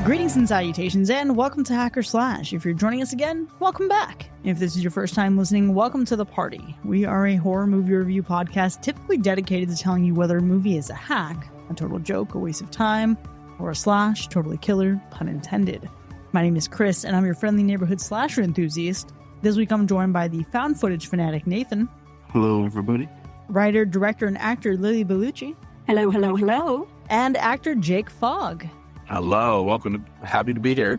Greetings and salutations, and welcome to Hacker Slash. If you're joining us again, welcome back. If this is your first time listening, welcome to the party. We are a horror movie review podcast typically dedicated to telling you whether a movie is a hack, a total joke, a waste of time, or a slash, totally killer, pun intended. My name is Chris, and I'm your friendly neighborhood slasher enthusiast. This week I'm joined by the found footage fanatic Nathan. Hello, everybody. Writer, director, and actor Lily Bellucci. Hello, hello, hello. And actor Jake Fogg. Hello, welcome. Happy to be here.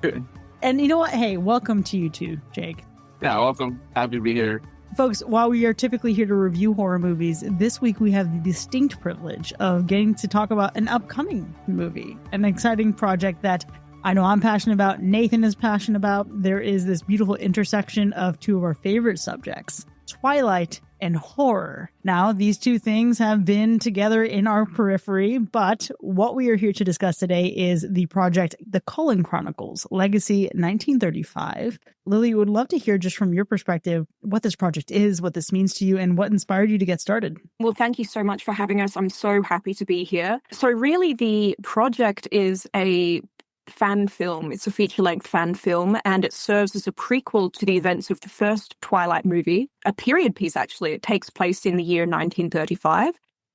And you know what? Hey, welcome to you too, Jake. Yeah, welcome. Happy to be here. Folks, while we are typically here to review horror movies, this week we have the distinct privilege of getting to talk about an upcoming movie, an exciting project that I know I'm passionate about, Nathan is passionate about. There is this beautiful intersection of two of our favorite subjects, Twilight and horror. Now, these two things have been together in our periphery, but what we are here to discuss today is the project, The Cullen Chronicles, Legacy 1935. Lily, would love to hear just from your perspective what this project is, what this means to you, and what inspired you to get started. Well, thank you so much for having us. I'm so happy to be here. So really, the project is a fan film. It's a feature-length fan film, and it serves as a prequel to the events of the first Twilight movie, a period piece, actually. It takes place in the year 1935,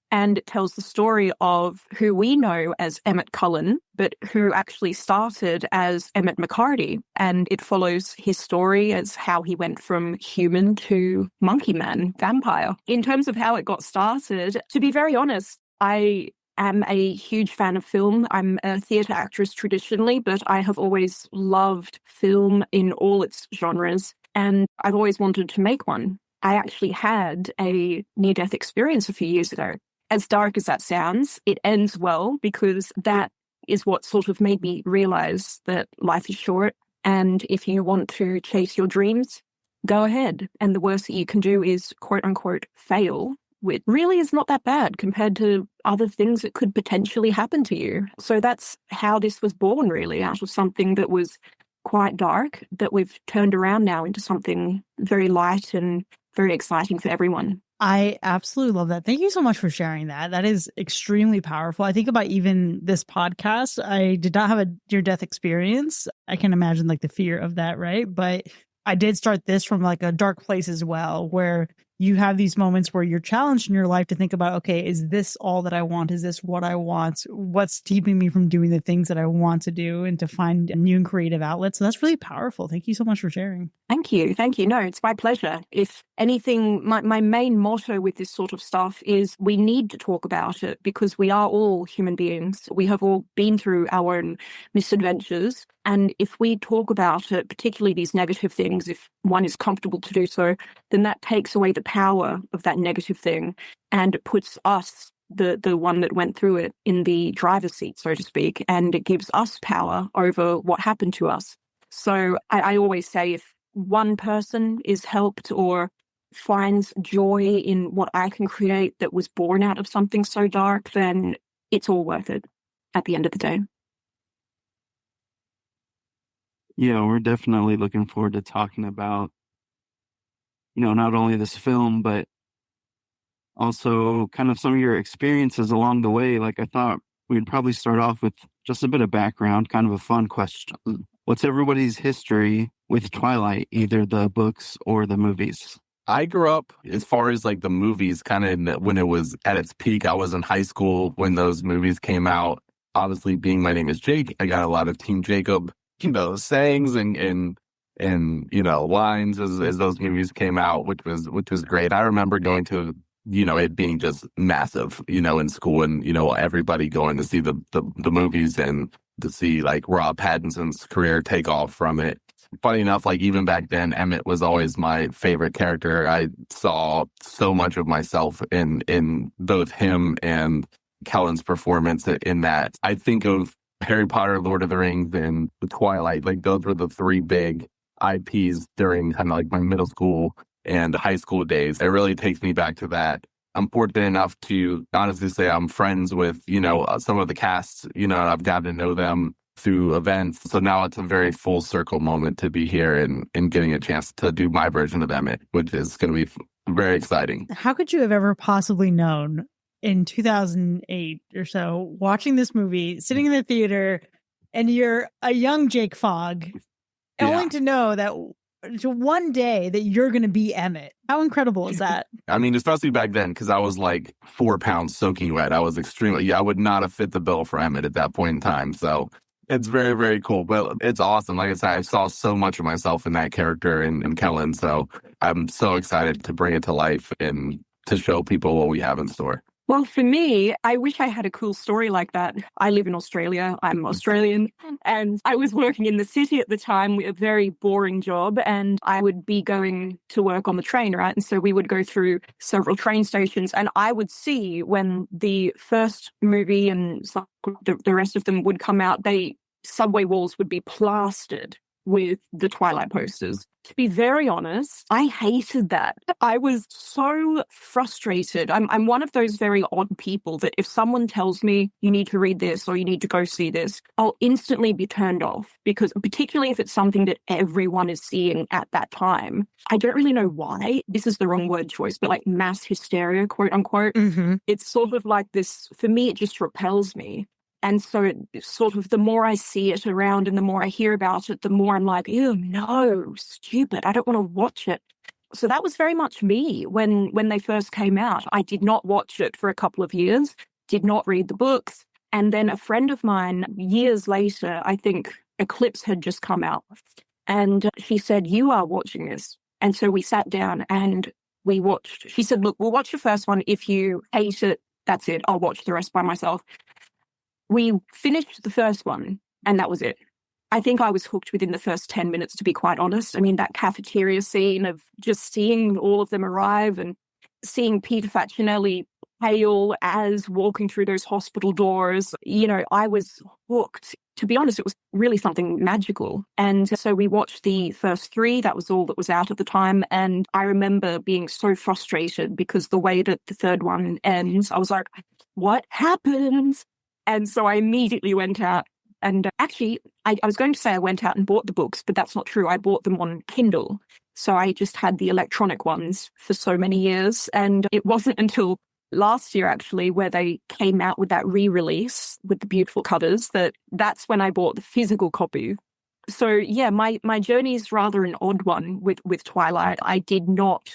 and it tells the story of who we know as Emmett Cullen, but who actually started as Emmett McCarty, and it follows his story as how he went from human to monkey man, vampire. In terms of how it got started, to be very honest, I am a huge fan of film. I'm a theatre actress traditionally, but I have always loved film in all its genres, and I've always wanted to make one. I actually had a near-death experience a few years ago. As dark as that sounds, it ends well because that is what sort of made me realize that life is short, and if you want to chase your dreams, go ahead. And the worst that you can do is, quote-unquote, fail, which really is not that bad compared to other things that could potentially happen to you. So that's how this was born, really, out of something that was quite dark, that we've turned around now into something very light and very exciting for everyone. I absolutely love that. Thank you so much for sharing that. That is extremely powerful. I think about even this podcast. I did not have a near-death experience. I can imagine like the fear of that, right? But I did start this from like a dark place as well, where you have these moments where you're challenged in your life to think about, okay, is this all that I want? Is this what I want? What's keeping me from doing the things that I want to do, and to find new and creative outlets? So that's really powerful. Thank you so much for sharing. Thank you. Thank you. No, it's my pleasure. If anything, my main motto with this sort of stuff is we need to talk about it because we are all human beings. We have all been through our own misadventures. And if we talk about it, particularly these negative things, if one is comfortable to do so, then that takes away the power of that negative thing and it puts us, the one that went through it, in the driver's seat, so to speak, and it gives us power over what happened to us. So I always say if one person is helped or finds joy in what I can create that was born out of something so dark, then it's all worth it at the end of the day. Yeah, we're definitely looking forward to talking about, not only this film, but also kind of some of your experiences along the way. Like, I thought we'd probably start off with just a bit of background, kind of a fun question. What's everybody's history with Twilight, either the books or the movies? I grew up, as far as like the movies, kind of when it was at its peak. I was in high school when those movies came out. Obviously, being my name is Jake, I got a lot of Team Jacob, sayings and lines as those movies came out, which was great. I remember going to, it being just massive, in school, and, everybody going to see the movies and to see like Rob Pattinson's career take off from it. Funny enough, like even back then, Emmett was always my favorite character. I saw so much of myself in both him and Cullen's performance in that. I think of Harry Potter, Lord of the Rings, and the Twilight. Like those were the three big IPs during kind of like my middle school and high school days. It really takes me back to that. I'm fortunate enough to honestly say I'm friends with, some of the casts, I've gotten to know them through events. So now it's a very full circle moment to be here and getting a chance to do my version of Emmett, which is going to be very exciting. How could you have ever possibly known in 2008 or so, watching this movie, sitting in the theater, and you're a young Jake Fogg, only to know that one day that you're going to be Emmett. How incredible is that? I mean, especially back then, because I was like 4 pounds soaking wet. I was extremely, I would not have fit the bill for Emmett at that point in time. So it's very, very cool. But it's awesome. Like I said, I saw so much of myself in that character in Cullen. So I'm so excited to bring it to life and to show people what we have in store. Well, for me, I wish I had a cool story like that. I live in Australia. I'm Australian. And I was working in the city at the time with a very boring job. And I would be going to work on the train, right? And so we would go through several train stations. And I would see when the first movie and the rest of them would come out, subway walls would be plastered with the Twilight posters. To be very honest, I hated that. I was so frustrated. I'm one of those very odd people that if someone tells me you need to read this or you need to go see this, I'll instantly be turned off, because particularly if it's something that everyone is seeing at that time. I don't really know why. This is the wrong word choice, but like mass hysteria, quote unquote. Mm-hmm. It's sort of like this, for me, it just repels me. And so sort of the more I see it around and the more I hear about it, the more I'm like, ew, no, stupid. I don't want to watch it. So that was very much me when they first came out. I did not watch it for a couple of years, did not read the books. And then a friend of mine, years later, I think Eclipse had just come out. And she said, you are watching this. And so we sat down and we watched. She said, look, we'll watch the first one. If you hate it, that's it. I'll watch the rest by myself. We finished the first one, and that was it. I think I was hooked within the first 10 minutes, to be quite honest. I mean, that cafeteria scene of just seeing all of them arrive and seeing Peter Facinelli pale as walking through those hospital doors, I was hooked. To be honest, it was really something magical. And so we watched the first 3. That was all that was out at the time. And I remember being so frustrated because the way that the third one ends, I was like, what happens? And so I immediately went out and actually, I was going to say I went out and bought the books, but that's not true. I bought them on Kindle. So I just had the electronic ones for so many years. And it wasn't until last year, actually, where they came out with that re-release with the beautiful covers, that's when I bought the physical copy. So yeah, my journey is rather an odd one with Twilight. I did not,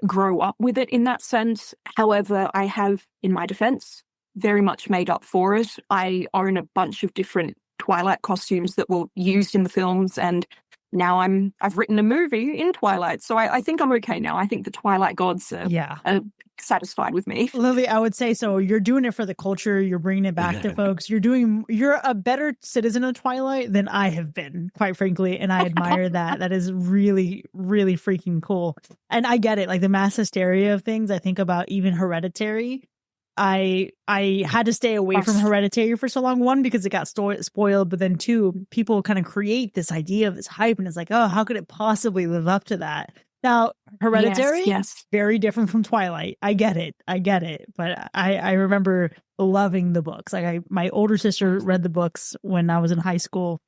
grow up with it in that sense. However, I have, in my defense, very much made up for it. I own a bunch of different Twilight costumes that were used in the films, and now I've written a movie in Twilight, so I think I'm okay now. I think the Twilight gods are satisfied with me. Lily, I would say so. You're doing it for the culture. You're bringing it back to folks. You're a better citizen of Twilight than I have been, quite frankly, and I admire that. That is really, really freaking cool. And I get it, like the mass hysteria of things. I think about even Hereditary. I had to stay away from Hereditary for so long. 1, because it got spoiled, but then 2, people kind of create this idea of this hype, and it's like, oh, how could it possibly live up to that? Now, Hereditary, yes. Very different from Twilight. I get it, but I remember loving the books. Like my older sister read the books when I was in high school,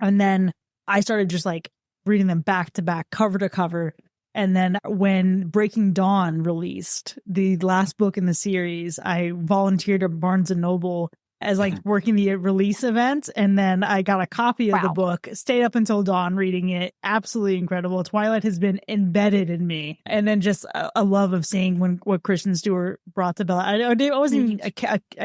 and then I started just like reading them back to back, cover to cover. And then when Breaking Dawn released, the last book in the series, I volunteered at Barnes & Noble as like working the release event. And then I got a copy of the book, stayed up until dawn reading it. Absolutely incredible. Twilight has been embedded in me. And then just a love of seeing what Kristen Stewart brought to Bella. I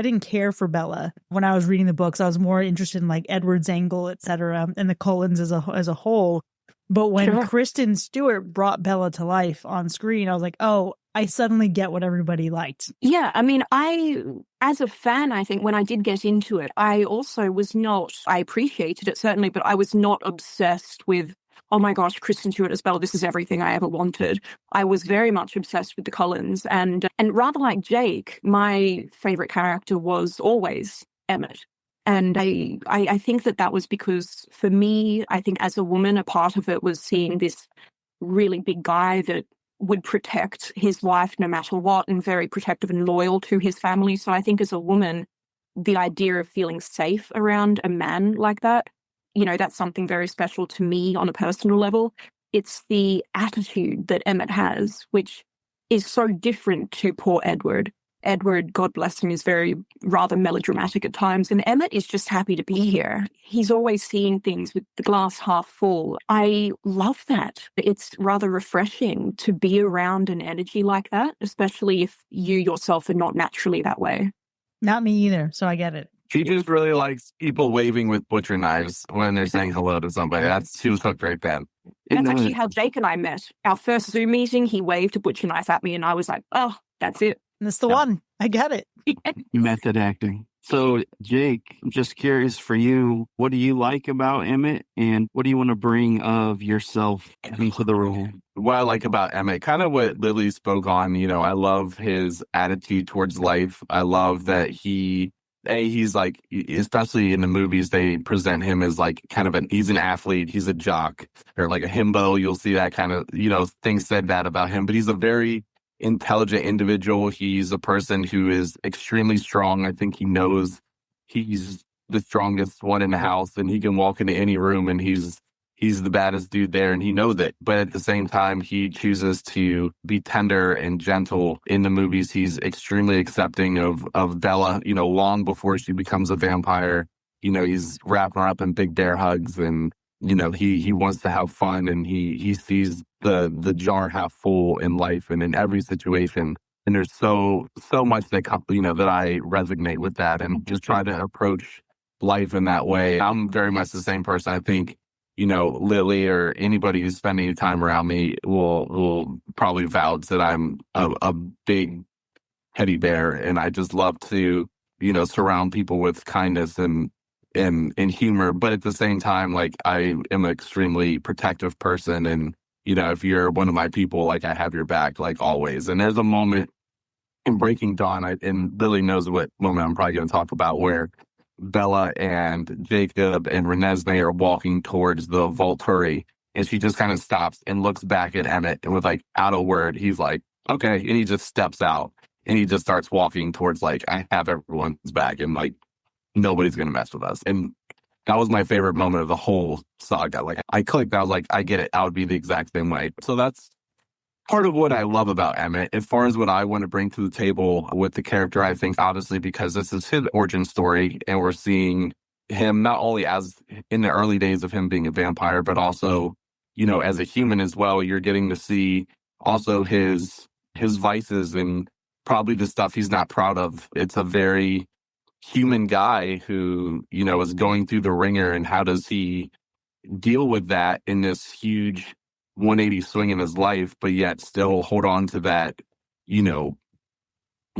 didn't care for Bella when I was reading the books. I was more interested in like Edward's angle, etc., and the Cullens as a whole. But when Kristen Stewart brought Bella to life on screen, I was like, oh, I suddenly get what everybody liked. Yeah, I mean, as a fan, I think when I did get into it, I also was not, I appreciated it certainly, but I was not obsessed with, oh my gosh, Kristen Stewart as Bella, this is everything I ever wanted. I was very much obsessed with the Cullens. And rather like Jake, my favorite character was always Emmett. And I think that was because for me, I think as a woman, a part of it was seeing this really big guy that would protect his wife no matter what and very protective and loyal to his family. So I think as a woman, the idea of feeling safe around a man like that, that's something very special to me on a personal level. It's the attitude that Emmett has, which is so different to poor Edward. Edward, God bless him, is rather melodramatic at times, and Emmett is just happy to be here. He's always seeing things with the glass half full. I love that. It's rather refreshing to be around an energy like that, especially if you yourself are not naturally that way. Not me either, so I get it. She just really likes people waving with butcher knives when they're saying hello to somebody. She was hooked right then. That's actually how Jake and I met. Our first Zoom meeting, he waved a butcher knife at me, and I was like, oh, that's it. That's the one. I get it. Method acting. So, Jake, I'm just curious for you, what do you like about Emmett, and what do you want to bring of yourself into the role? What I like about Emmett, kind of what Lily spoke on, I love his attitude towards life. I love that he's like, especially in the movies, they present him as like kind of he's an athlete, he's a jock, or like a himbo. You'll see that kind of, things said that about him, but he's a very intelligent individual. He's a person who is extremely strong. I think he knows he's the strongest one in the house, and he can walk into any room and he's the baddest dude there, and he knows it. But at the same time, he chooses to be tender and gentle. In the movies, he's extremely accepting of Bella, long before she becomes a vampire. He's wrapping her up in big bear hugs, and he wants to have fun, and he sees the jar half full in life and in every situation. And there's so much that that I resonate with that, and just try to approach life in that way. I'm very much the same person. I think Lily or anybody who's spending time around me will probably vouch that I'm a big teddy bear, and I just love to surround people with kindness and humor. But at the same time, like, I am an extremely protective person, and if you're one of my people, like, I have your back, like, always. And there's a moment in Breaking Dawn, and Lily knows what moment I'm probably going to talk about, where Bella and Jacob and Renesmee are walking towards the Volturi, and she just kind of stops and looks back at Emmett, and with, like, out a word, he's like, okay, and he just steps out, and he just starts walking towards, like, I have everyone's back, and, like, nobody's gonna mess with us. And that was my favorite moment of the whole saga. Like, I clicked, I was like, I get it, I would be the exact same way. So that's part of what I love about Emmett. As far as what I want to bring to the table with the character, I think, obviously, because this is his origin story, and we're seeing him not only as in the early days of him being a vampire, but also, as a human as well. You're getting to see also his vices and probably the stuff he's not proud of. It's a very human guy who, is going through the ringer, and how does he deal with that in this huge 180 swing in his life, but yet still hold on to that,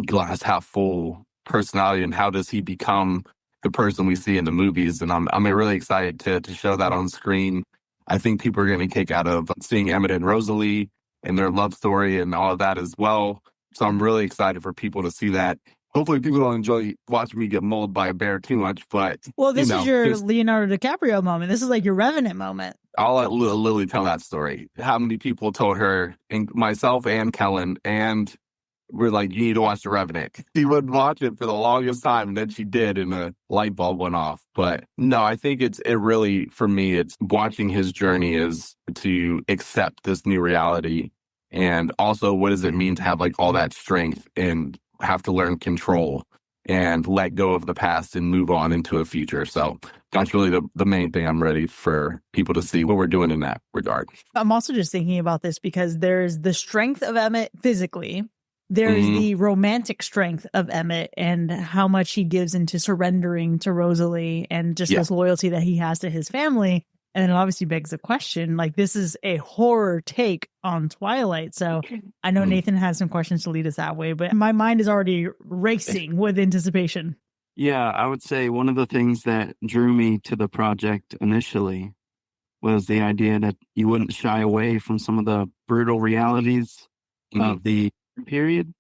glass half full personality, and how does he become the person we see in the movies? And I'm really excited to show that on screen. I think people are going to kick out of seeing Emmett and Rosalie and their love story and all of that as well. So I'm really excited for people to see that. Hopefully people don't enjoy watching me get mauled by a bear too much, but... Well, this is your Leonardo DiCaprio moment. This is like your Revenant moment. I'll let Lily tell that story. How many people told her, and myself and Cullen, and we're like, you need to watch The Revenant. She wouldn't watch it for the longest time, and then she did, and a light bulb went off. But no, I think it really, for me, it's watching his journey is to accept this new reality. And also, what does it mean to have, like, all that strength and have to learn control and let go of the past and move on into a future. So that's really the main thing I'm ready for people to see what we're doing in that regard. I'm also just thinking about this because there's the strength of Emmett physically. There's the romantic strength of Emmett and how much he gives into surrendering to Rosalie and just this loyalty that he has to his family. And it obviously begs the question, like, this is a horror take on Twilight. So I know Nathan has some questions to lead us that way, but my mind is already racing with anticipation. Yeah, I would say one of the things that drew me to the project initially was the idea that you wouldn't shy away from some of the brutal realities of the period.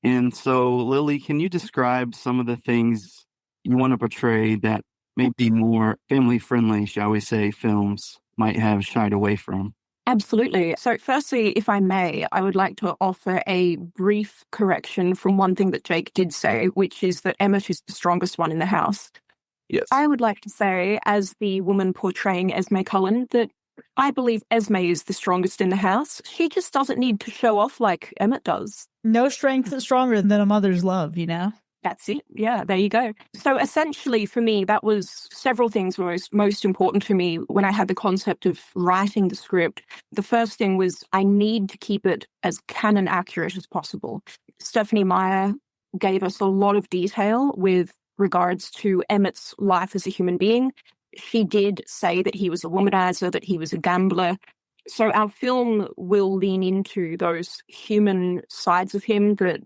And so, Lily, can you describe some of the things you want to portray that maybe more family-friendly, shall we say, films might have shied away from? Absolutely. So firstly, if I may, I would like to offer a brief correction from one thing that Jake did say, which is that Emmett is the strongest one in the house. Yes. I would like to say, as the woman portraying Esme Cullen, that I believe Esme is the strongest in the house. She just doesn't need to show off like Emmett does. No strength is stronger than a mother's love, you know? That's it. Yeah, there you go. So essentially for me, that was several things were most important to me when I had the concept of writing the script. The first thing was I need to keep it as canon accurate as possible. Stephanie Meyer gave us a lot of detail with regards to Emmett's life as a human being. She did say that he was a womanizer, that he was a gambler. So our film will lean into those human sides of him that,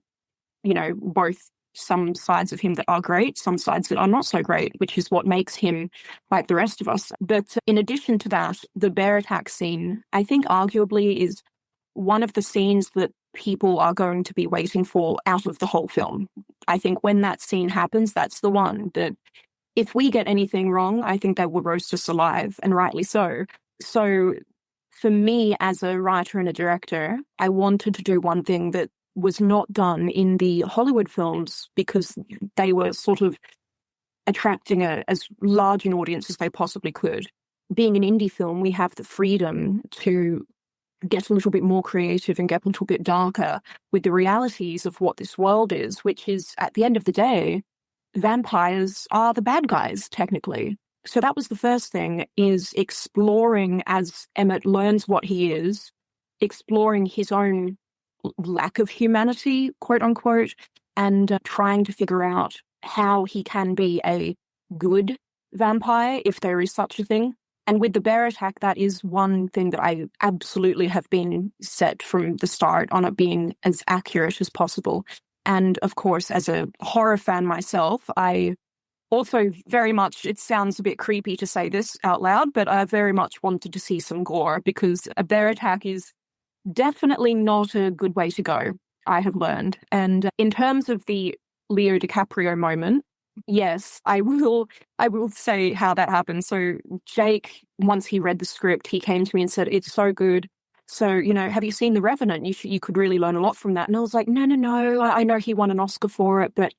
you know, both some sides of him that are great, some sides that are not so great, which is what makes him like the rest of us. But in addition to that, the bear attack scene, I think arguably is one of the scenes that people are going to be waiting for out of the whole film. I think when that scene happens, that's the one that if we get anything wrong, I think they will roast us alive, and rightly so. So for me as a writer and a director, I wanted to do one thing that was not done in the Hollywood films because they were sort of attracting as large an audience as they possibly could. Being an indie film, we have the freedom to get a little bit more creative and get a little bit darker with the realities of what this world is, which is, at the end of the day, vampires are the bad guys, technically. So that was the first thing, is exploring, as Emmett learns what he is, exploring his own lack of humanity, quote unquote, and trying to figure out how he can be a good vampire, if there is such a thing. And with the bear attack, that is one thing that I absolutely have been set from the start on it being as accurate as possible. And of course, as a horror fan myself, I also very much, it sounds a bit creepy to say this out loud, but I very much wanted to see some gore, because a bear attack is definitely not a good way to go, I have learned. And in terms of the Leo DiCaprio moment, yes, I will say how that happened. So Jake, once he read the script, he came to me and said, "It's so good. So, you know, have you seen The Revenant? You could really learn a lot from that." And I was like, no. I know he won an Oscar for it, but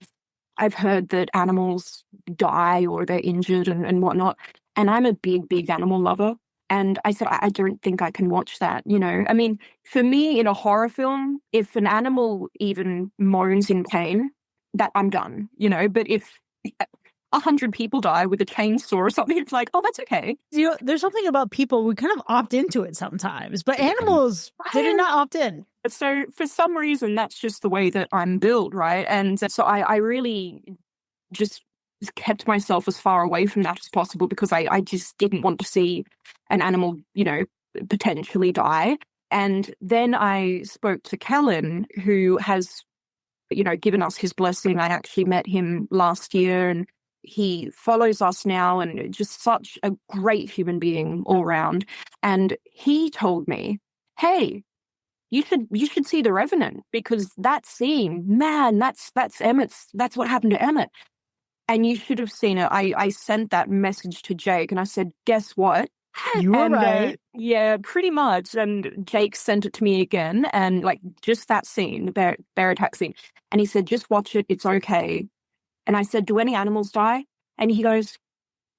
I've heard that animals die or they're injured and whatnot. And I'm a big animal lover. And I said, I don't think I can watch that, you know. I mean, for me, in a horror film, if an animal even moans in pain, that I'm done, you know. But if 100 people die with a chainsaw or something, it's like, oh, that's okay. You know, there's something about people, we kind of opt into it sometimes, but animals, they did not opt in. So for some reason, that's just the way that I'm built, right? And so I really just kept myself as far away from that as possible, because I just didn't want to see an animal, you know, potentially die. And then I spoke to Cullen, who has, you know, given us his blessing. I actually met him last year, and he follows us now, and just such a great human being all around. And he told me, hey, you should see The Revenant, because that scene, man, that's what happened to Emmett. And you should have seen it. I sent that message to Jake, and I said, guess what? You were right. Yeah, pretty much. And Jake sent it to me again, and like just that scene, the bear attack scene. And he said, just watch it. It's okay. And I said, do any animals die? And he goes,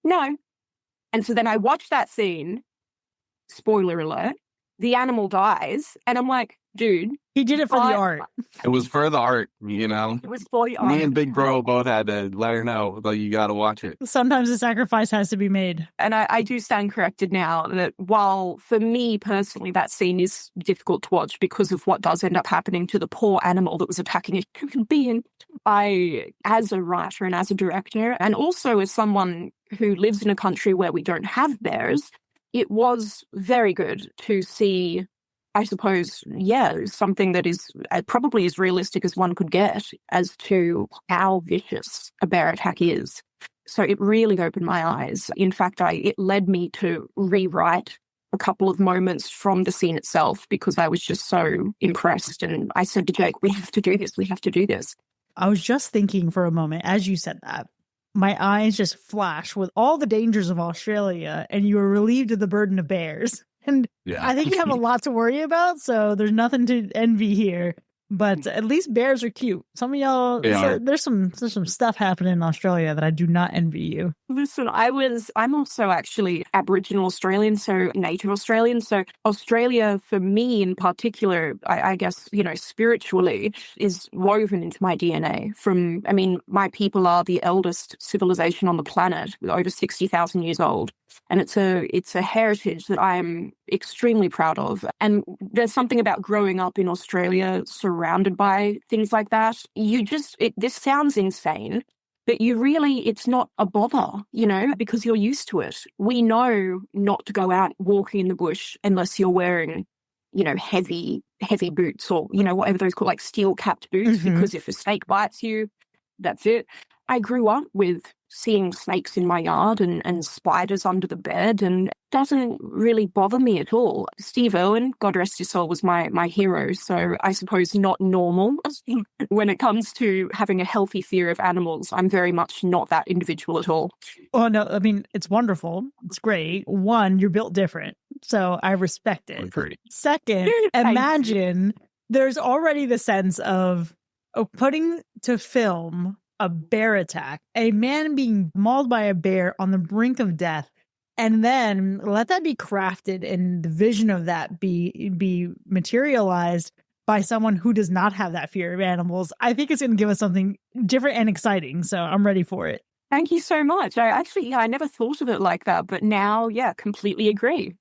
no. And so then I watched that scene. Spoiler alert. The animal dies. And I'm like, dude. He did it for the art. It was for the art, you know? It was for the art. Me and Big Bro both had to let her know that you got to watch it. Sometimes a sacrifice has to be made. And I do stand corrected now that while for me personally that scene is difficult to watch because of what does end up happening to the poor animal that was attacking a human being, I, as a writer and as a director, and also as someone who lives in a country where we don't have bears, it was very good to see, I suppose, something that is probably as realistic as one could get as to how vicious a bear attack is. So it really opened my eyes. In fact, it led me to rewrite a couple of moments from the scene itself, because I was just so impressed. And I said to Jake, we have to do this. I was just thinking for a moment, as you said that, my eyes just flashed with all the dangers of Australia, and you were relieved of the burden of bears. And I think you have a lot to worry about, so there's nothing to envy here. But at least bears are cute. Some of y'all, there's some stuff happening in Australia that I do not envy you. Listen, I'm also actually Aboriginal Australian, so Native Australian. So Australia, for me in particular, I guess, spiritually is woven into my DNA. My people are the eldest civilization on the planet, over 60,000 years old. And it's a heritage that I am extremely proud of. And there's something about growing up in Australia surrounded by things like that. This sounds insane, but it's not a bother, because you're used to it. We know not to go out walking in the bush unless you're wearing, heavy boots or, whatever those called, like steel-capped boots, because if a snake bites you, that's it. I grew up with seeing snakes in my yard and spiders under the bed, and it doesn't really bother me at all. Steve Irwin, God rest his soul, was my hero, so I suppose not normal. When it comes to having a healthy fear of animals, I'm very much not that individual at all. Well, no, it's wonderful. It's great. One, you're built different, so I respect it. Great. Second, imagine there's already the sense of putting to film a bear attack, a man being mauled by a bear on the brink of death, and then let that be crafted and the vision of that be materialized by someone who does not have that fear of animals. I think it's going to give us something different and exciting, so I'm ready for it. Thank you so much. I never thought of it like that, but now, completely agree.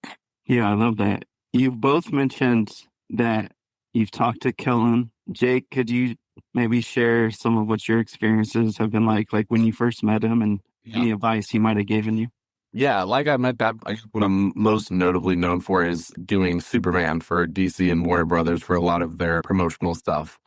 Yeah, I love that. You both mentioned that you've talked to Cullen. Jake, could you maybe share some of what your experiences have been like when you first met him, and any advice he might have given you? Yeah, like I met that. What I'm most notably known for is doing Superman for DC and Warner Brothers for a lot of their promotional stuff.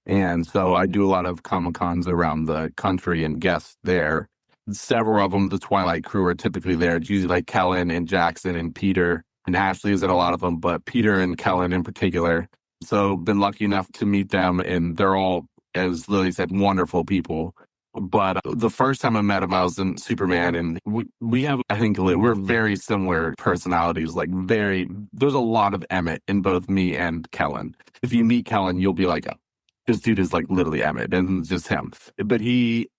And so I do a lot of Comic-Cons around the country and guest there. Several of them, the Twilight crew, are typically there. It's usually like Cullen and Jackson and Peter, and Ashley is at a lot of them, but Peter and Cullen in particular. So been lucky enough to meet them, and they're all, as Lily said, wonderful people. But the first time I met him, I was in Superman, and we have, I think, we're very similar personalities. There's a lot of Emmett in both me and Cullen. If you meet Cullen, you'll be like, oh, this dude is literally Emmett, and it's just him. But the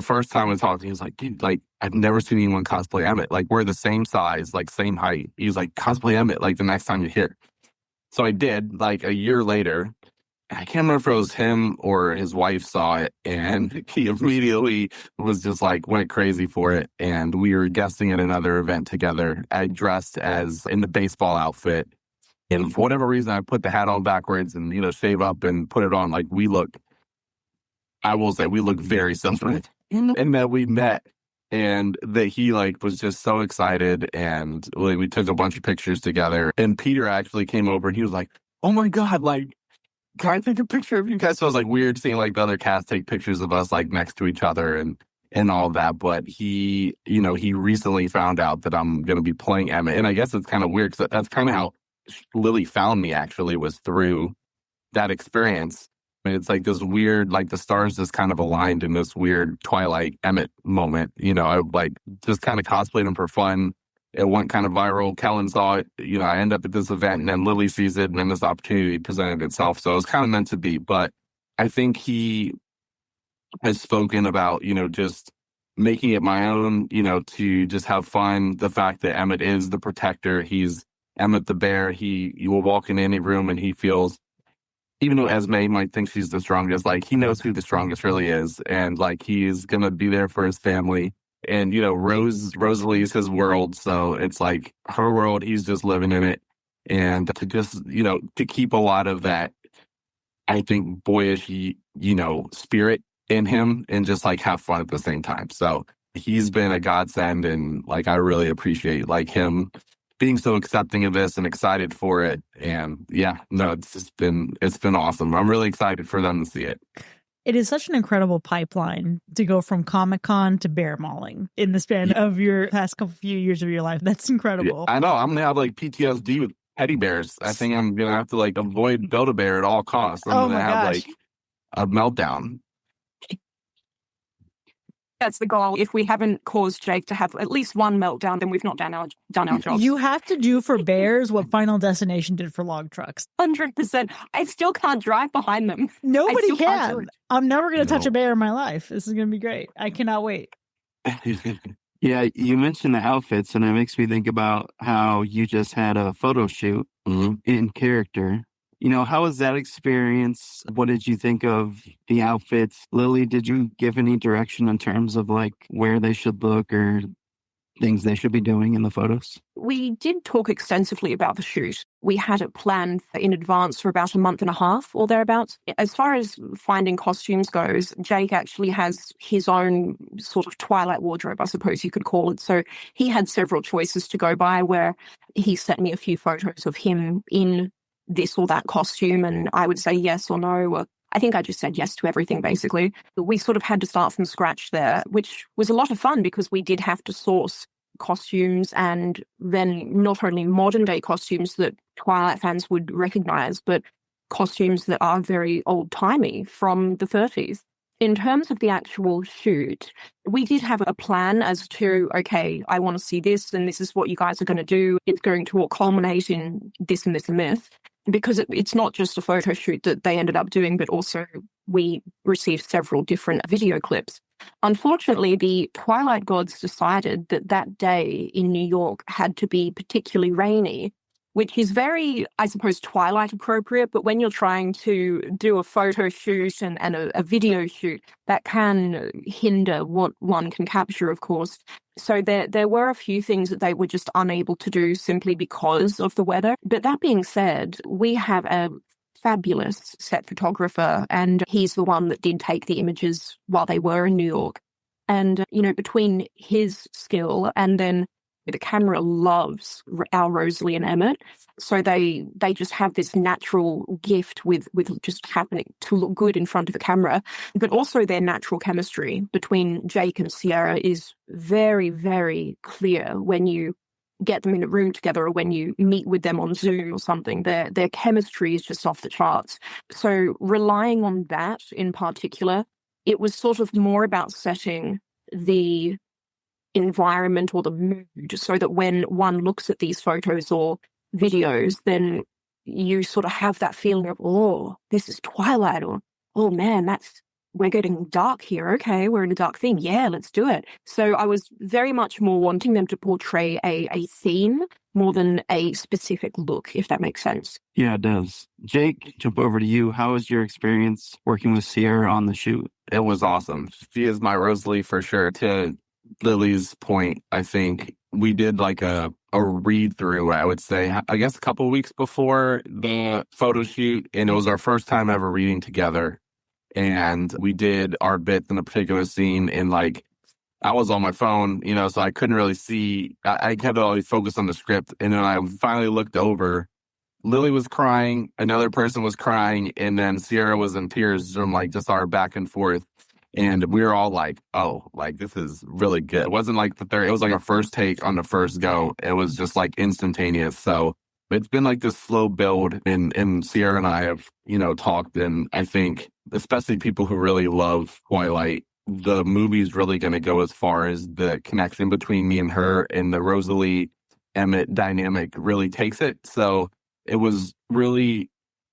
first time I talked to him, he was like, dude, I've never seen anyone cosplay Emmett. We're the same size, same height. He was like, cosplay Emmett, the next time you're here. So I did, a year later. I can't remember if it was him or his wife saw it, and he immediately was just went crazy for it. And we were guesting at another event together. I dressed as in the baseball outfit. And for whatever reason, I put the hat on backwards and, shave up and put it on. I will say we look very similar. And then we met. And that he was just so excited, and we took a bunch of pictures together. And Peter actually came over, and he was like, "Oh my God, can I take a picture of you guys?" So it was weird seeing the other cast take pictures of us next to each other and all of that. But he recently found out that I'm going to be playing Emmett, and I guess it's kind of weird because that's kind of how Lily found me. Actually, was through that experience. It's this weird, the stars just kind of aligned in this weird Twilight Emmett moment. I just kind of cosplayed him for fun. It went kind of viral. Cullen saw it. I end up at this event, and then Lily sees it, and then this opportunity presented itself. So it was kind of meant to be. But I think he has spoken about, just making it my own, to just have fun. The fact that Emmett is the protector. He's Emmett the bear. You will walk in any room, and he feels, even though Esme might think she's the strongest, he knows who the strongest really is. And he's going to be there for his family. And, Rosalie is his world. So it's her world. He's just living in it. And to just, to keep a lot of that, I think, boyish, spirit in him, and just have fun at the same time. So he's been a godsend. And I really appreciate him being so accepting of this and excited for it. And it's been awesome. I'm really excited for them to see it. It is such an incredible pipeline to go from Comic-Con to bear mauling in the span of your past few years of your life. That's incredible. Yeah, I know. I'm going to have PTSD with teddy bears. I think I'm going to have to avoid Build-A-Bear at all costs. I'm going to have a meltdown. That's the goal. If we haven't caused Jake to have at least one meltdown, then we've not done our jobs. You have to do for bears what Final Destination did for log trucks. 100%. I still can't drive behind them. Nobody still can't do can. it. I'm never going to touch No. a bear in my life. This is going to be great. I cannot wait. Yeah, you mentioned the outfits, and it makes me think about how you just had a photo shoot in character. You know, how was that experience? What did you think of the outfits? Lily, did you give any direction in terms of like where they should look or things they should be doing in the photos? We did talk extensively about the shoot. We had it planned in advance for about a month and a half or thereabouts. As far as finding costumes goes, Jake actually has his own sort of Twilight wardrobe, I suppose you could call it. So he had several choices to go by, where he sent me a few photos of him in this or that costume, and I would say yes or no, or I think I just said yes to everything, basically. We sort of had to start from scratch there, which was a lot of fun because we did have to source costumes, and then not only modern day costumes that Twilight fans would recognize, but costumes that are very old-timey from the 30s. In terms of the actual shoot, we did have a plan as to, okay, I want to see this, and this is what you guys are going to do. It's going to all culminate in this and this and this. Because it's not just a photo shoot that they ended up doing, but also we received several different video clips. Unfortunately, the Twilight gods decided that that day in New York had to be particularly rainy, which is very, I suppose, Twilight appropriate. But when you're trying to do a photo shoot and a video shoot, that can hinder what one can capture, of course. So there were a few things that they were just unable to do simply because of the weather. But that being said, we have a fabulous set photographer, and he's the one that did take the images while they were in New York. And, you know, between his skill and then the camera loves our Rosalie and Emmett. So they just have this natural gift with just happening to look good in front of the camera. But also their natural chemistry between Jake and Sierra is very, very clear when you get them in a room together or when you meet with them on Zoom or something. Their chemistry is just off the charts. So relying on that in particular, it was sort of more about setting the environment or the mood so that when one looks at these photos or videos, then you sort of have that feeling of, oh, this is Twilight, or, oh man, we're getting dark here. Okay, we're in a dark theme. Yeah, let's do it. So I was very much more wanting them to portray a theme more than a specific look, if that makes sense. Yeah, it does. Jake, jump over to you. How was your experience working with Sierra on the shoot? It was awesome. She is my Rosalie for sure. To Lily's point, I think we did like a read through, I would say, I guess a couple of weeks before the photo shoot, and it was our first time ever reading together. And we did our bits in a particular scene, and like I was on my phone, you know, so I couldn't really see. I kept always focused on the script, and then I finally looked over. Lily was crying, another person was crying, and then Sierra was in tears from like just our back and forth. And we were all like, oh, like this is really good. It wasn't like the third, it was like a first take on the first go. It was just like instantaneous. So it's been like this slow build, and Sierra and I have, you know, talked, and I think especially people who really love Twilight, the movie's really going to go as far as the connection between me and her, and the Rosalie Emmett dynamic really takes it. So it was really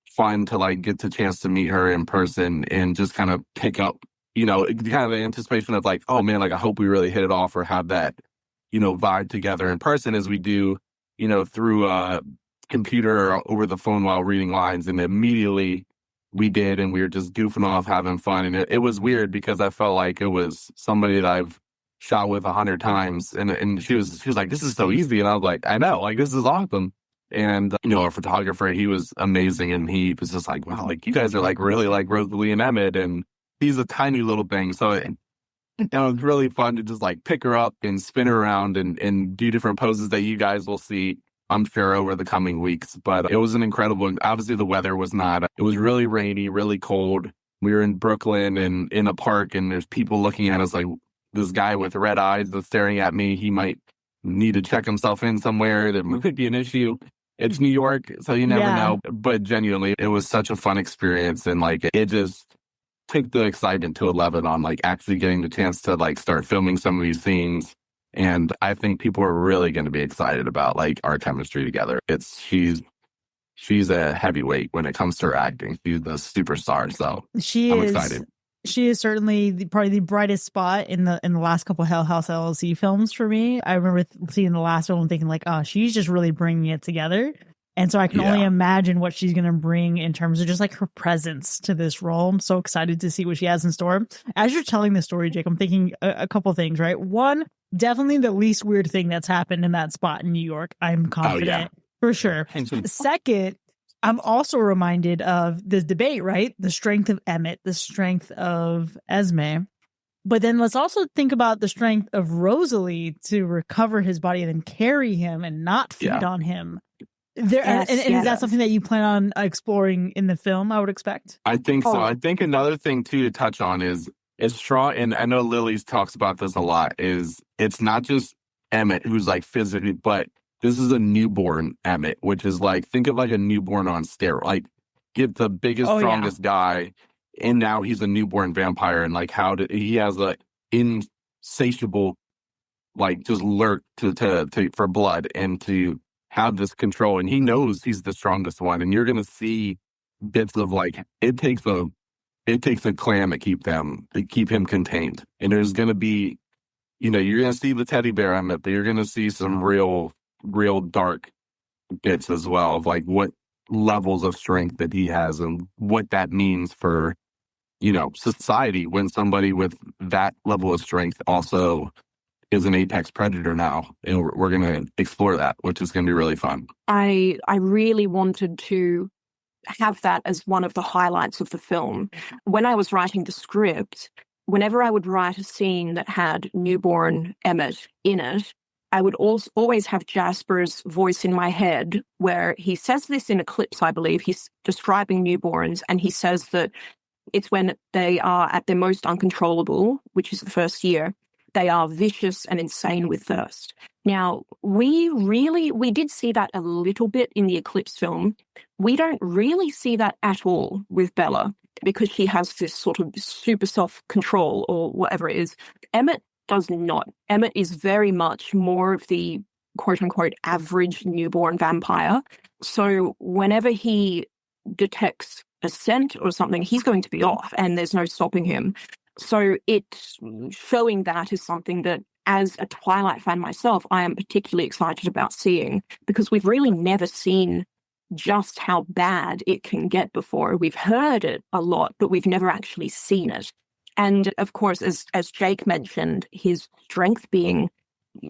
fun to like get the chance to meet her in person and just kind of pick up, you know, kind of the anticipation of like, oh man, like I hope we really hit it off or have that, you know, vibe together in person as we do, you know, through a computer or over the phone while reading lines. And immediately we did, and we were just goofing off, having fun. And it was weird because I felt like it was somebody that I've shot with 100 times. And she was like, this is so easy. And I was like, I know, like this is awesome. And, you know, our photographer, he was amazing. And he was just like, wow, like you guys are like really like Rosalie and Emmett. And he's a tiny little thing. So it was really fun to just like pick her up and spin her around and do different poses that you guys will see, I'm sure, over the coming weeks. But it was an incredible, obviously the weather was not, it was really rainy, really cold. We were in Brooklyn and in a park, and there's people looking at us like, this guy with red eyes that's staring at me, he might need to check himself in somewhere. There could be an issue. It's New York, so you never know. But genuinely, it was such a fun experience. And like, it just took the excitement to 11 on like actually getting the chance to like start filming some of these scenes. And I think people are really going to be excited about like our chemistry together. She's a heavyweight when it comes to her acting. She's the superstar. So I'm excited. She is certainly probably the brightest spot in the last couple Hell House LLC films for me. I remember seeing the last one and thinking like, oh, she's just really bringing it together. And so I can only imagine what she's going to bring in terms of just like her presence to this role. I'm so excited to see what she has in store. As you're telling the story, Jake, I'm thinking a couple things, right? One, definitely the least weird thing that's happened in that spot in New York. I'm confident for sure. Second, I'm also reminded of this debate, right? The strength of Emmett, the strength of Esme. But then let's also think about the strength of Rosalie to recover his body and then carry him and not feed on him. Is that something that you plan on exploring in the film, I would expect? I think so. I think another thing, too, to touch on is strong, and I know Lily's talks about this a lot, is it's not just Emmett who's like physically, but this is a newborn Emmett, which is like, think of like a newborn on steroids. Like, get the biggest, strongest guy, and now he's a newborn vampire, and like he has a insatiable, like just lurk to for blood and to have this control, and he knows he's the strongest one, and you're gonna see bits of like it takes a clan to keep him contained, and there's gonna be, you're gonna see the teddy bear Emmett, but you're gonna see some real dark bits as well of like what levels of strength that he has and what that means for society when somebody with that level of strength also is an apex predator now. And we're going to explore that, which is going to be really fun. I really wanted to have that as one of the highlights of the film. When I was writing the script, whenever I would write a scene that had newborn Emmett in it, I would always have Jasper's voice in my head, where he says this in Eclipse, I believe. He's describing newborns, and he says that it's when they are at their most uncontrollable, which is the first year, they are vicious and insane with thirst. Now, we did see that a little bit in the Eclipse film. We don't really see that at all with Bella, because she has this sort of super soft control or whatever it is. Emmett does not. Emmett is very much more of the quote-unquote average newborn vampire. So whenever he detects a scent or something, he's going to be off and there's no stopping him. So showing that is something that, as a Twilight fan myself, I am particularly excited about seeing, because we've really never seen just how bad it can get before. We've heard it a lot, but we've never actually seen it. And of course, as Jake mentioned, his strength being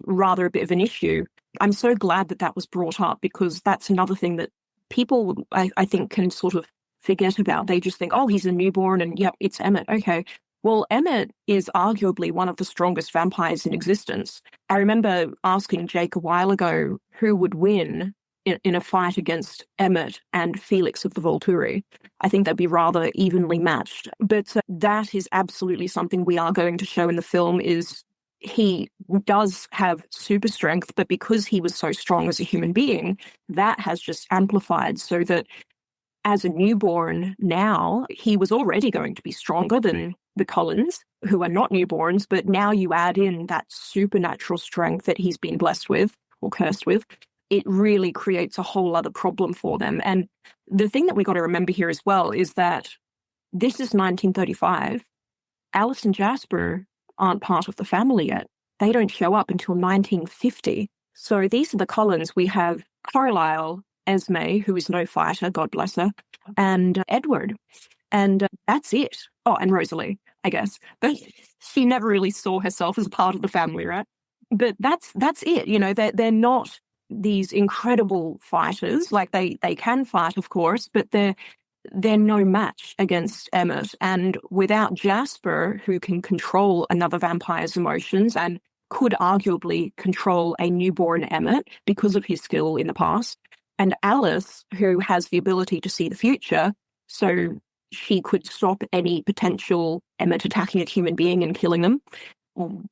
rather a bit of an issue, I'm so glad that was brought up, because that's another thing that people, I think, can sort of forget about. They just think, oh, he's a newborn and yep, it's Emmett. Okay. Well, Emmett is arguably one of the strongest vampires in existence. I remember asking Jake a while ago who would win in a fight against Emmett and Felix of the Volturi. I think they'd be rather evenly matched. But that is absolutely something we are going to show in the film, is he does have super strength, but because he was so strong as a human being, that has just amplified, so that as a newborn now, he was already going to be stronger than the Cullens, who are not newborns, but now you add in that supernatural strength that he's been blessed with or cursed with. It really creates a whole other problem for them. And the thing that we got to remember here as well is that this is 1935. Alice and Jasper aren't part of the family yet. They don't show up until 1950. So these are the Cullens. We have Carlisle, Esme, who is no fighter, God bless her, and Edward. And that's it. Oh, and Rosalie, I guess. But she never really saw herself as part of the family, right? But that's it. They're not these incredible fighters. Like they can fight, of course, but they're no match against Emmett. And without Jasper, who can control another vampire's emotions and could arguably control a newborn Emmett because of his skill in the past, and Alice, who has the ability to see the future, so she could stop any potential Emmett attacking a human being and killing them.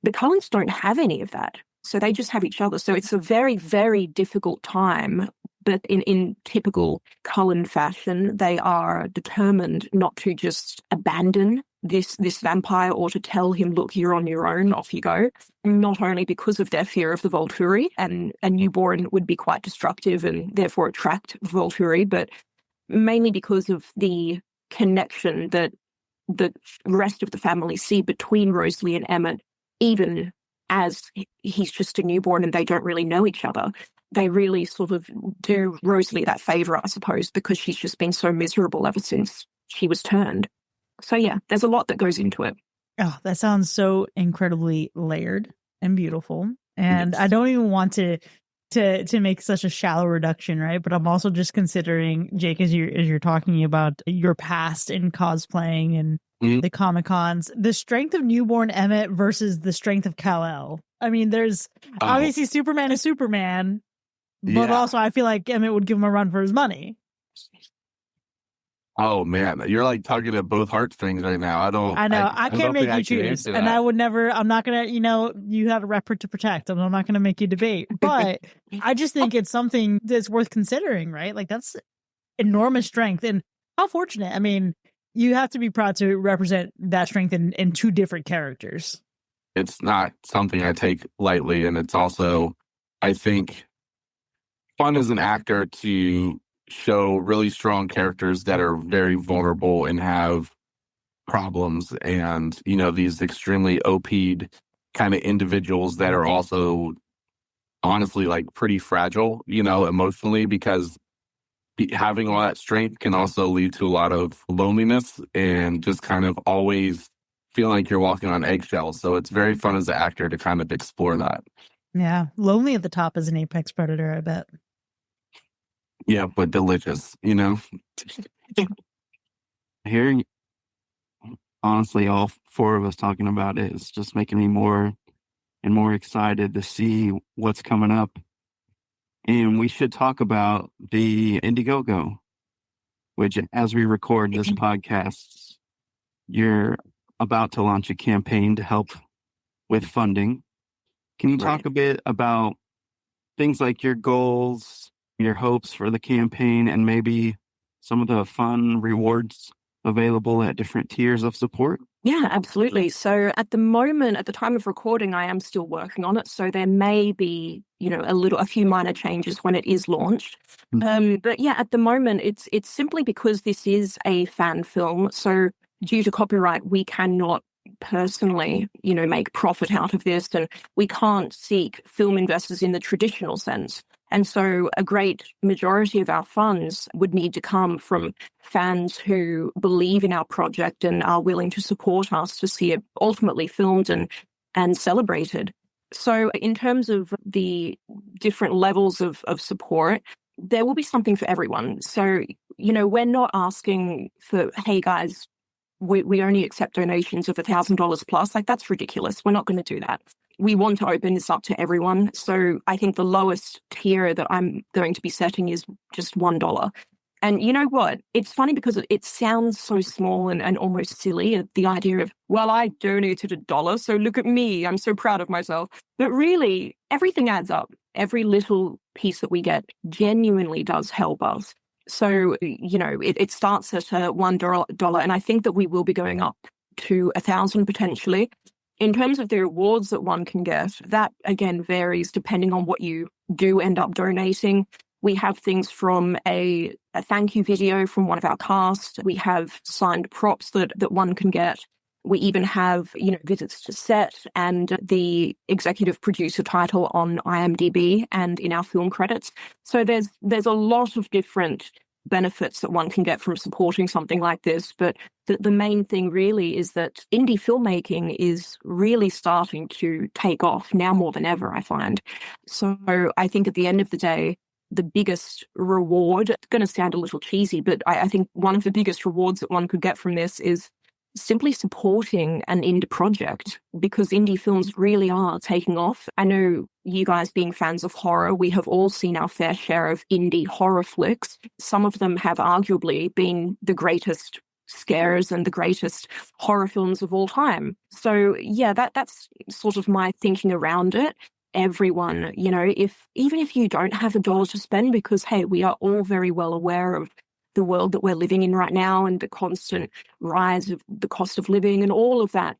The Cullens don't have any of that. So they just have each other. So it's a very, very difficult time. But in typical Cullen fashion, they are determined not to just abandon this vampire or to tell him, look, you're on your own, off you go, not only because of their fear of the Volturi, and a newborn would be quite destructive and therefore attract Volturi, but mainly because of the connection that the rest of the family see between Rosalie and Emmett, even as he's just a newborn and they don't really know each other. They really sort of do Rosalie that favor, I suppose, because she's just been so miserable ever since she was turned. So yeah, there's a lot that goes into it. Oh, that sounds so incredibly layered and beautiful. And Yes. I don't even want to make such a shallow reduction, right? But I'm also just considering, Jake, as you're talking about your past in cosplaying and the Comic-Cons, the strength of newborn Emmett versus the strength of Kal-El. I mean, there's obviously Superman is Superman, but also I feel like Emmett would give him a run for his money. Oh man, you're like tugging at both heartstrings right now. I know. I can't make you choose. And I would never, I'm not going to, you have a record to protect. I'm not going to make you debate. But I just think it's something that's worth considering, right? Like, that's enormous strength. And how fortunate. I mean, you have to be proud to represent that strength in two different characters. It's not something I take lightly. And it's also, I think, fun as an actor to show really strong characters that are very vulnerable and have problems, and these extremely OP'd kind of individuals that are also honestly like pretty fragile, emotionally, because having all that strength can also lead to a lot of loneliness and just kind of always feeling like you're walking on eggshells. So it's very fun as an actor to kind of explore that. Yeah, lonely at the top as an apex predator, I bet. Yeah, but delicious, Hearing, honestly, all four of us talking about it is just making me more and more excited to see what's coming up. And we should talk about the Indiegogo, which, as we record this podcast, you're about to launch a campaign to help with funding. Can you talk a bit about things like your goals, your hopes for the campaign, and maybe some of the fun rewards available at different tiers of support? Yeah, absolutely. So at the moment, at the time of recording, I am still working on it. So there may be, a few minor changes when it is launched. But yeah, at the moment, it's simply because this is a fan film. So due to copyright, we cannot personally, make profit out of this, and we can't seek film investors in the traditional sense. And so a great majority of our funds would need to come from fans who believe in our project and are willing to support us to see it ultimately filmed and celebrated. So in terms of the different levels of support, there will be something for everyone. So, we're not asking for, hey guys, we only accept donations of $1,000 plus. Like, that's ridiculous. We're not going to do that. We want to open this up to everyone. So I think the lowest tier that I'm going to be setting is just $1. And you know what? It's funny because it sounds so small and almost silly, the idea of, well, I donated $1, so look at me. I'm so proud of myself. But really, everything adds up. Every little piece that we get genuinely does help us. So, it starts at $1, and I think that we will be going up to 1,000 potentially. In terms of the rewards that one can get, that again varies depending on what you do end up donating. We have things from a thank you video from one of our cast. We have signed props that one can get. We even have, visits to set and the executive producer title on IMDb and in our film credits. So there's a lot of different benefits that one can get from supporting something like this. But the main thing really is that indie filmmaking is really starting to take off now more than ever, I find. So I think at the end of the day, the biggest reward, it's going to sound a little cheesy, but I think one of the biggest rewards that one could get from this is simply supporting an indie project, because indie films really are taking off. I know you guys being fans of horror, we have all seen our fair share of indie horror flicks. Some of them have arguably been the greatest scares and the greatest horror films of all time. So yeah, that's sort of my thinking around it. Everyone, even if you don't have $1 to spend, because hey, we are all very well aware of the world that we're living in right now and the constant rise of the cost of living and all of that,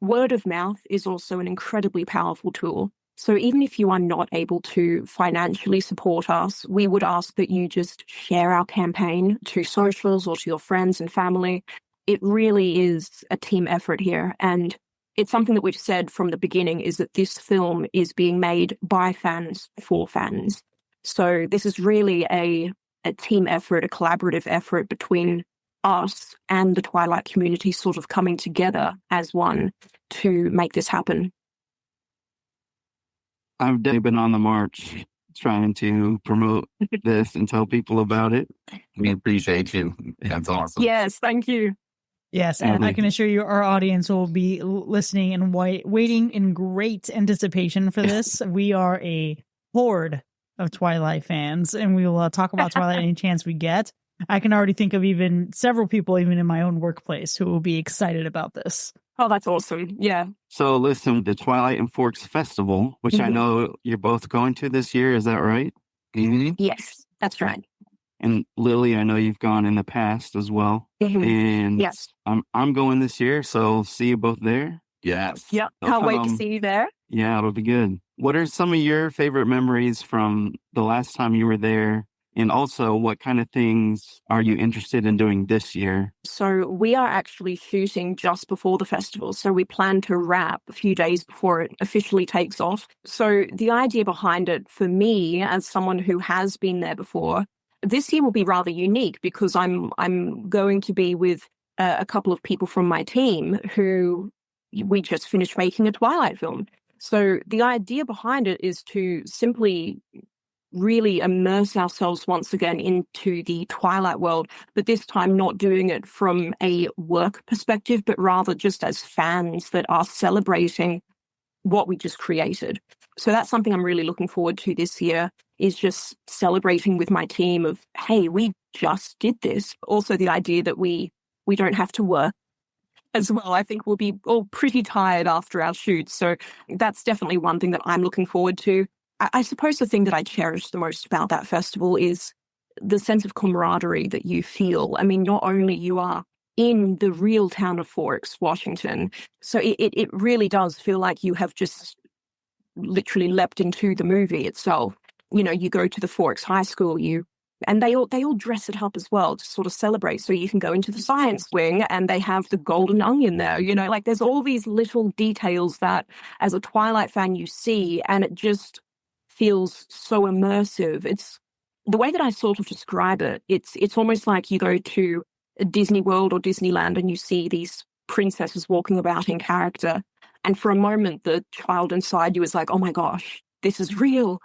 word of mouth is also an incredibly powerful tool. So even if you are not able to financially support us, we would ask that you just share our campaign to socials or to your friends and family. It really is a team effort here. And it's something that we've said from the beginning, is that this film is being made by fans for fans. So this is really a team effort, a collaborative effort between us and the Twilight community sort of coming together as one to make this happen. I've definitely been on the march trying to promote this and tell people about it. We appreciate you. That's awesome. Yes, thank you. Yes, and I can assure you our audience will be listening and waiting in great anticipation for this. We are a horde of Twilight fans, and we will talk about Twilight any chance we get. I can already think of even several people, even in my own workplace, who will be excited about this. Oh, that's awesome. Yeah. So listen, the Twilight and Forks Festival, which I know you're both going to this year, is that right? Mm-hmm. Yes, that's right. And Lily, I know you've gone in the past as well. And yes, I'm going this year, so see you both there. Yes. Yep. Can't wait to see you there. Yeah, it'll be good. What are some of your favorite memories from the last time you were there? And also, what kind of things are you interested in doing this year? So we are actually shooting just before the festival. So we plan to wrap a few days before it officially takes off. So the idea behind it for me, as someone who has been there before, this year will be rather unique because I'm going to be with a couple of people from my team who we just finished making a Twilight film. So the idea behind it is to simply really immerse ourselves once again into the Twilight world, but this time not doing it from a work perspective, but rather just as fans that are celebrating what we just created. So that's something I'm really looking forward to this year, is just celebrating with my team of, hey, we just did this. Also the idea that we don't have to work as well. I think we'll be all pretty tired after our shoots. So that's definitely one thing that I'm looking forward to. I suppose the thing that I cherish the most about that festival is the sense of camaraderie that you feel. I mean, not only you are in the real town of Forks, Washington, so it really does feel like you have just literally leapt into the movie itself. You know, you go to the Forks High School, and they all dress it up as well to sort of celebrate. So you can go into the science wing and they have the golden onion there, you know, like there's all these little details that as a Twilight fan you see, and it just feels so immersive. It's the way that I sort of describe it. It's almost like you go to a Disney World or Disneyland and you see these princesses walking about in character. And for a moment, the child inside you is like, oh my gosh, this is real.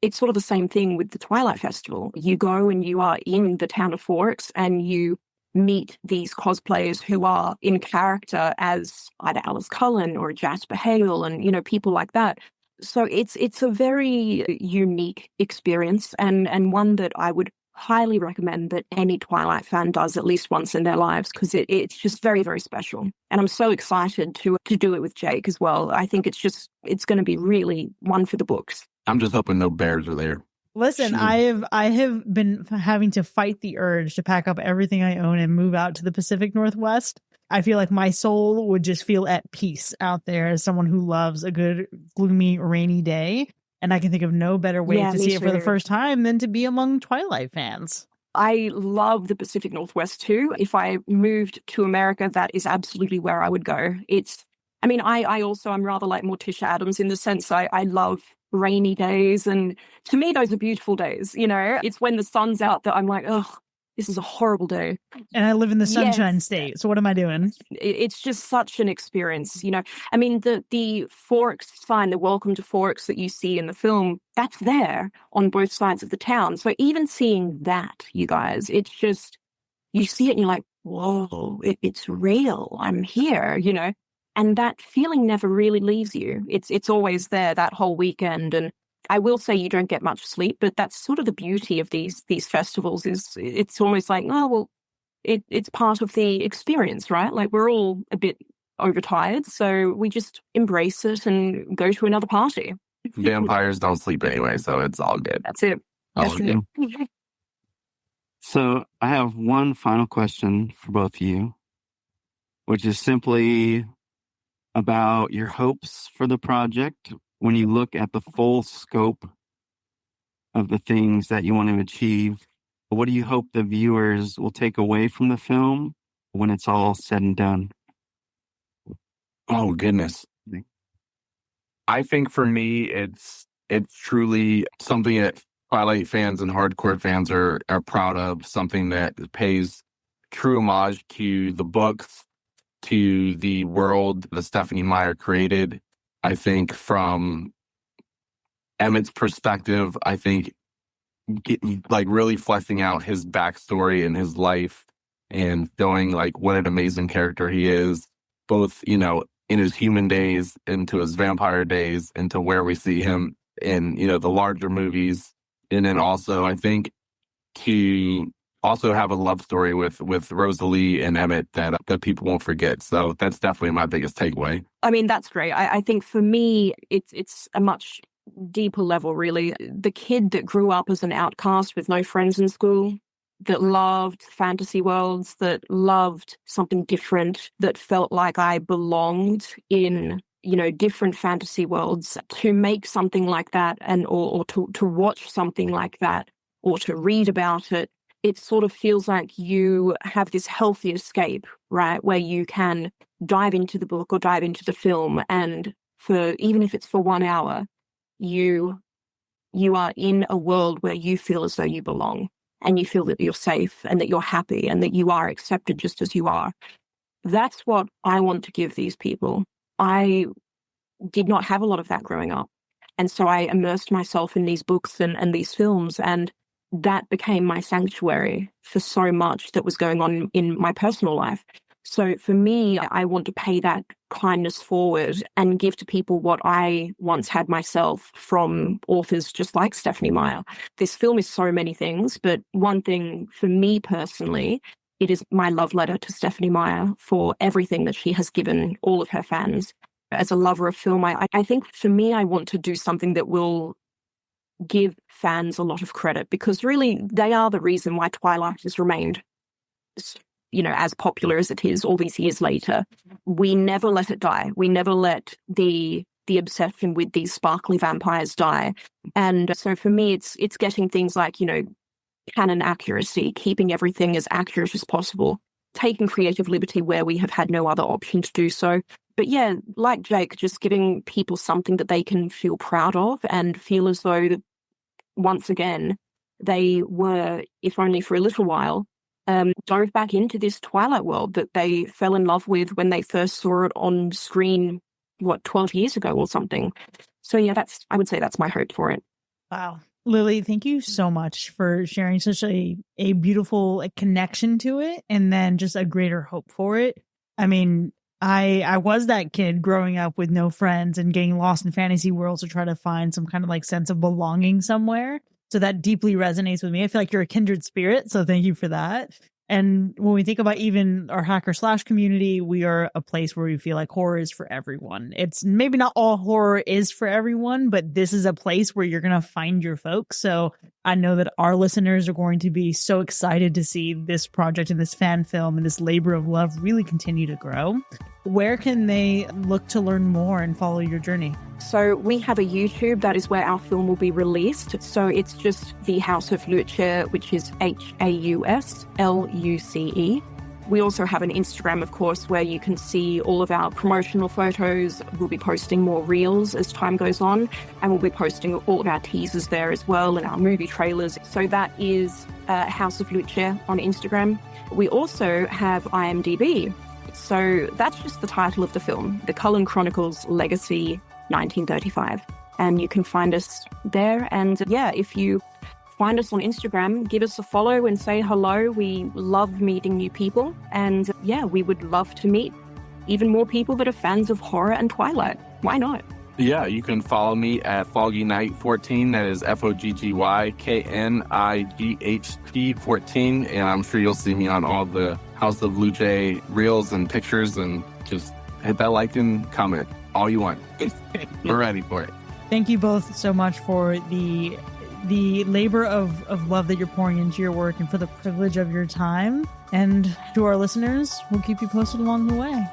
It's sort of the same thing with the Twilight Festival. You go and you are in the town of Forks and you meet these cosplayers who are in character as either Alice Cullen or Jasper Hale and, you know, people like that. So it's a very unique experience and one that I would highly recommend that any Twilight fan does at least once in their lives, because it's just very, very special. And I'm so excited to do it with Jake as well. I think it's going to be really one for the books. I'm just hoping no bears are there. Listen, I have been having to fight the urge to pack up everything I own and move out to the Pacific Northwest. I feel like my soul would just feel at peace out there as someone who loves a good, gloomy, rainy day. And I can think of no better way to see it for the first time than to be among Twilight fans. I love the Pacific Northwest too. If I moved to America, that is absolutely where I would go. I'm rather like Morticia Addams in the sense I love rainy days. And to me, those are beautiful days. You know, it's when the sun's out that I'm like, oh, this is a horrible day. And I live in the Sunshine State. So what am I doing? It's just such an experience, you know. I mean, the Forks sign, the Welcome to Forks that you see in the film, that's there on both sides of the town. So even seeing that, you guys, it's just, you see it and you're like, whoa, it's real. I'm here, you know. And that feeling never really leaves you. It's always there that whole weekend. And I will say you don't get much sleep, but that's sort of the beauty of these festivals. Is it's almost like, oh well, it's part of the experience, right? Like we're all a bit overtired, so we just embrace it and go to another party. Vampires don't sleep anyway, so it's all good. That's it. All good. So I have one final question for both of you, which is simply about your hopes for the project when you look at the full scope of the things that you want to achieve. What do you hope the viewers will take away from the film when it's all said and done? Oh, goodness. I think for me, it's truly something that Twilight fans and hardcore fans are proud of, something that pays true homage to the books, to the world that Stephenie Meyer created. I think from Emmett's perspective, I think really fleshing out his backstory and his life and showing like what an amazing character he is, both, in his human days, into his vampire days, into where we see him in, the larger movies. And then also, I think to also have a love story with Rosalie and Emmett that people won't forget. So that's definitely my biggest takeaway. I mean, that's great. I think for me, it's a much deeper level, really. The kid that grew up as an outcast with no friends in school, that loved fantasy worlds, that loved something different, that felt like I belonged in, different fantasy worlds, to make something like that or to watch something like that or to read about it, it sort of feels like you have this healthy escape, right? Where you can dive into the book or dive into the film, and even if it's for 1 hour, you are in a world where you feel as though you belong, and you feel that you're safe and that you're happy and that you are accepted just as you are. That's what I want to give these people. I did not have a lot of that growing up. And so I immersed myself in these books and these films, and that became my sanctuary for so much that was going on in my personal life. So for me, I want to pay that kindness forward and give to people what I once had myself from authors just like Stephenie Meyer. This film is so many things, but one thing for me personally, it is my love letter to Stephenie Meyer for everything that she has given all of her fans. As a lover of film, I think for me, I want to do something that will give fans a lot of credit, because really they are the reason why Twilight has remained as popular as it is all these years later. We never let it die. We never let the obsession with these sparkly vampires die. And so for me, it's getting things like, canon accuracy, keeping everything as accurate as possible, taking creative liberty where we have had no other option to do so. But yeah, like Jake, just giving people something that they can feel proud of and feel as though, once again, they were, if only for a little while, dove back into this Twilight world that they fell in love with when they first saw it on screen, 12 years ago or something. So yeah, I would say that's my hope for it. Wow. Lily, thank you so much for sharing such a beautiful connection to it, and then just a greater hope for it. I mean, I was that kid growing up with no friends and getting lost in fantasy worlds to try to find some kind of sense of belonging somewhere. So that deeply resonates with me. I feel like you're a kindred spirit. So thank you for that. And when we think about even our hacker slash community, we are a place where we feel like horror is for everyone. It's maybe not all horror is for everyone, but this is a place where you're going to find your folks. So I know that our listeners are going to be so excited to see this project and this fan film and this labor of love really continue to grow. Where can they look to learn more and follow your journey? So we have a YouTube. That is where our film will be released. So it's just the House of Luce, which is HAUSLUCE. We also have an Instagram, of course, where you can see all of our promotional photos. We'll be posting more reels as time goes on, and we'll be posting all of our teasers there as well, and our movie trailers. So that is House of Luce on Instagram. We also have IMDb. So that's just the title of the film, The Cullen Chronicles Legacy 1935. And you can find us there. And yeah, if you find us on Instagram, give us a follow and say hello. We love meeting new people. And yeah, we would love to meet even more people that are fans of horror and Twilight. Why not? Yeah, you can follow me at Foggy Night 14. That is FOGGYKNIGHT 14. And I'm sure you'll see me on all the House of Luce reels and pictures, and just hit that like and comment all you want. We're ready for it. Thank you both so much for the the labor of love that you're pouring into your work and for the privilege of your time. And to our listeners, we'll keep you posted along the way.